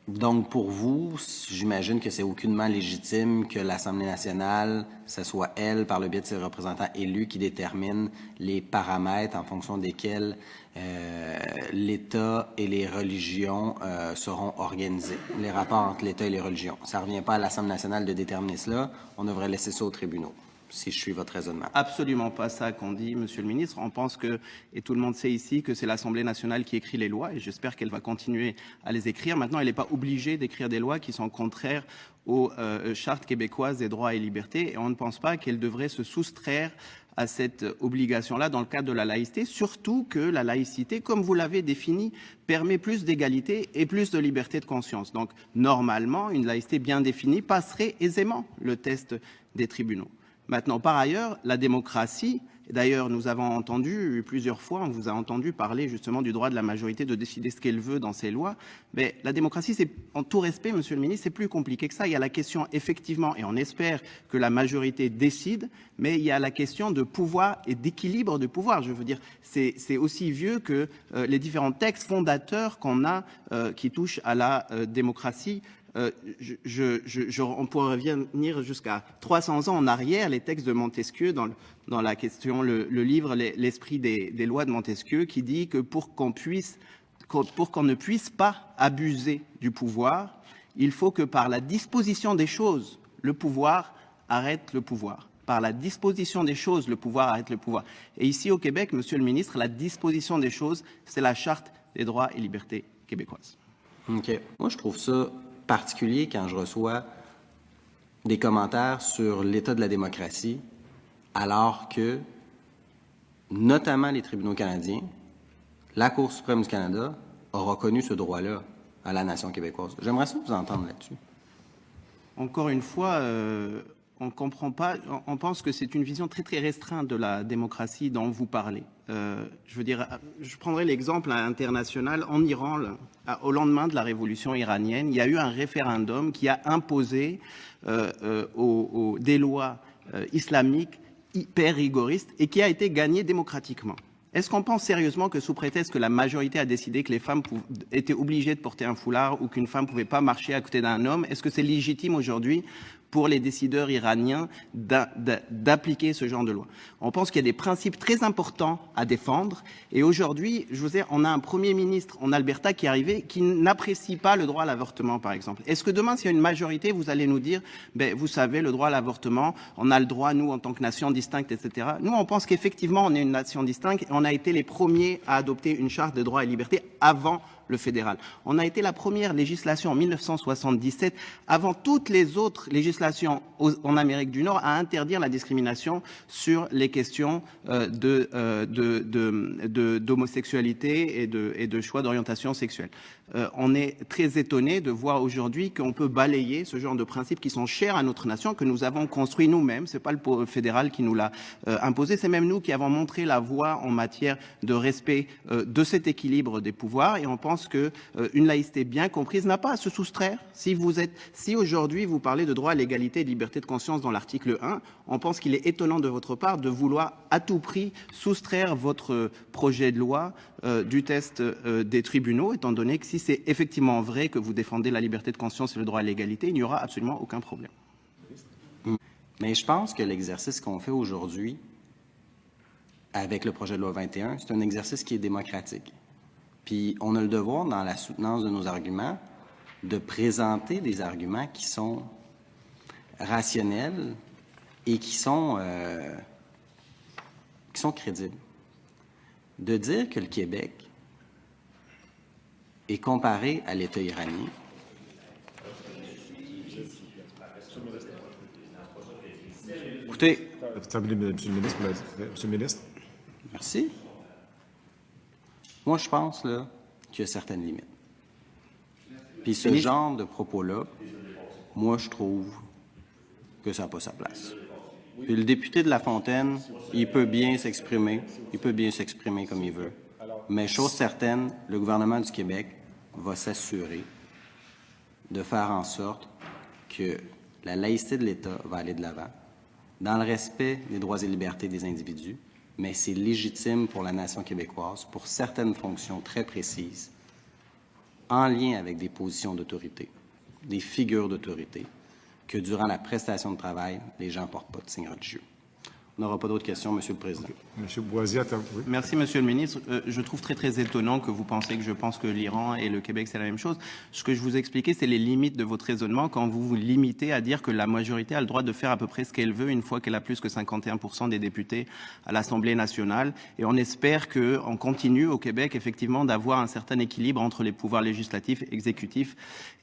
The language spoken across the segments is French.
Donc, pour vous, j'imagine que c'est aucunement légitime que l'Assemblée nationale, ce soit elle, par le biais de ses représentants élus, qui détermine les paramètres en fonction desquels l'État et les religions seront organisés, les rapports entre l'État et les religions. Ça ne revient pas à l'Assemblée nationale de déterminer cela. On devrait laisser ça aux tribunaux, si je suis votre raisonnement. Absolument pas ça qu'on dit, Monsieur le Ministre. On pense que, et tout le monde sait ici, que c'est l'Assemblée nationale qui écrit les lois, et j'espère qu'elle va continuer à les écrire. Maintenant, elle n'est pas obligée d'écrire des lois qui sont contraires aux chartes québécoises des droits et libertés, et on ne pense pas qu'elle devrait se soustraire à cette obligation-là dans le cadre de la laïcité, surtout que la laïcité, comme vous l'avez défini, permet plus d'égalité et plus de liberté de conscience. Donc, normalement, une laïcité bien définie passerait aisément le test des tribunaux. Maintenant, par ailleurs, la démocratie, d'ailleurs, nous avons entendu plusieurs fois, on vous a entendu parler justement du droit de la majorité de décider ce qu'elle veut dans ses lois, mais la démocratie, c'est, en tout respect, Monsieur le Ministre, c'est plus compliqué que ça. Il y a la question, effectivement, et on espère que la majorité décide, mais il y a la question de pouvoir et d'équilibre de pouvoir. Je veux dire, c'est aussi vieux que les différents textes fondateurs qu'on a qui touchent à la démocratie. On pourrait revenir jusqu'à 300 ans en arrière, les textes de Montesquieu dans la question, le livre L'esprit des lois de Montesquieu, qui dit que pour qu'on ne puisse pas abuser du pouvoir, il faut que par la disposition des choses, le pouvoir arrête le pouvoir. Par la disposition des choses, le pouvoir arrête le pouvoir. Et ici au Québec, Monsieur le Ministre, la disposition des choses, c'est la Charte des droits et libertés québécoises. OK. Moi, je trouve ça particulier quand je reçois des commentaires sur l'état de la démocratie, alors que, notamment les tribunaux canadiens, la Cour suprême du Canada a reconnu ce droit-là à la nation québécoise. J'aimerais ça vous entendre là-dessus. Encore une fois, on comprend pas. On pense que c'est une vision très très restreinte de la démocratie dont vous parlez. Je veux dire, je prendrai l'exemple international en Iran. Au lendemain de la révolution iranienne, il y a eu un référendum qui a imposé des lois islamiques hyper rigoristes et qui a été gagné démocratiquement. Est-ce qu'on pense sérieusement que sous prétexte que la majorité a décidé que les femmes étaient obligées de porter un foulard ou qu'une femme ne pouvait pas marcher à côté d'un homme, est-ce que c'est légitime aujourd'hui pour les décideurs iraniens d'appliquer ce genre de loi? On pense qu'il y a des principes très importants à défendre. Et aujourd'hui, je vous dis, on a un Premier ministre en Alberta qui est arrivé, qui n'apprécie pas le droit à l'avortement, par exemple. Est-ce que demain, s'il y a une majorité, vous allez nous dire, vous savez, le droit à l'avortement, on a le droit, nous, en tant que nation distincte, etc. Nous, on pense qu'effectivement, on est une nation distincte et on a été les premiers à adopter une charte de droits et libertés avant le fédéral. On a été la première législation en 1977, avant toutes les autres législations en Amérique du Nord, à interdire la discrimination sur les questions d'homosexualité et de choix d'orientation sexuelle. On est très étonné de voir aujourd'hui qu'on peut balayer ce genre de principes qui sont chers à notre nation, que nous avons construit nous-mêmes. C'est pas le fédéral qui nous l'a imposé, c'est même nous qui avons montré la voie en matière de respect de cet équilibre des pouvoirs. Et on pense que une laïcité bien comprise n'a pas à se soustraire. Si aujourd'hui vous parlez de droit à l'égalité et de liberté de conscience dans l'article 1, on pense qu'il est étonnant de votre part de vouloir à tout prix soustraire votre projet de loi du test des tribunaux, étant donné que si c'est effectivement vrai que vous défendez la liberté de conscience et le droit à l'égalité, il n'y aura absolument aucun problème. Mais je pense que l'exercice qu'on fait aujourd'hui avec le projet de loi 21, c'est un exercice qui est démocratique. Puis on a le devoir, dans la soutenance de nos arguments, de présenter des arguments qui sont rationnels et qui sont crédibles. De dire que le Québec est comparé à l'État iranien, écoutez, Monsieur le ministre. Merci. Moi, je pense là qu'il y a certaines limites. Puis ce genre de propos-là, moi, je trouve que ça n'a pas sa place. Puis le député de La Fontaine, il peut bien s'exprimer comme il veut. Mais chose certaine, le gouvernement du Québec va s'assurer de faire en sorte que la laïcité de l'État va aller de l'avant, dans le respect des droits et libertés des individus, mais c'est légitime pour la nation québécoise, pour certaines fonctions très précises, en lien avec des positions d'autorité, des figures d'autorité, que durant la prestation de travail, les gens ne portent pas de signes religieux. On n'aura pas d'autres questions, Monsieur le Président. Monsieur Boisier, oui. Merci, Monsieur le Ministre. Je trouve très étonnant que vous pensiez que je pense que l'Iran et le Québec, c'est la même chose. Ce que je vous expliquais, c'est les limites de votre raisonnement quand vous vous limitez à dire que la majorité a le droit de faire à peu près ce qu'elle veut une fois qu'elle a plus que 51% des députés à l'Assemblée nationale. Et on espère qu'on continue au Québec, effectivement, d'avoir un certain équilibre entre les pouvoirs législatifs, exécutifs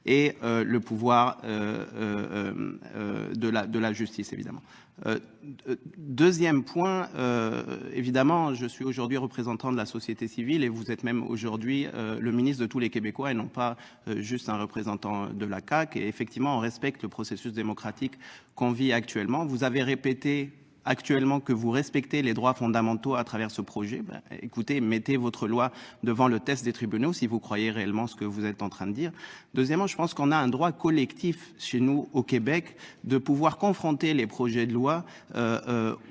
et le pouvoir de la justice, évidemment. Deuxième point, évidemment, je suis aujourd'hui représentant de la société civile et vous êtes même aujourd'hui le ministre de tous les Québécois et non pas juste un représentant de la CAQ. Et effectivement, on respecte le processus démocratique qu'on vit actuellement. Vous avez répété actuellement que vous respectez les droits fondamentaux à travers ce projet. Écoutez, mettez votre loi devant le test des tribunaux si vous croyez réellement ce que vous êtes en train de dire. Deuxièmement, je pense qu'on a un droit collectif chez nous au Québec de pouvoir confronter les projets de loi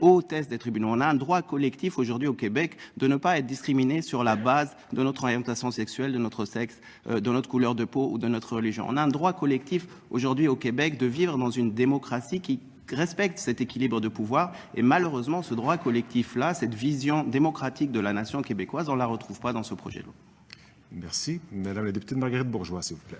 au test des tribunaux. On a un droit collectif aujourd'hui au Québec de ne pas être discriminé sur la base de notre orientation sexuelle, de notre sexe, de notre couleur de peau ou de notre religion. On a un droit collectif aujourd'hui au Québec de vivre dans une démocratie qui respecte cet équilibre de pouvoir et malheureusement ce droit collectif-là, cette vision démocratique de la nation québécoise, on ne la retrouve pas dans ce projet de loi. Merci. Madame la députée de Marguerite Bourgeois, s'il vous plaît.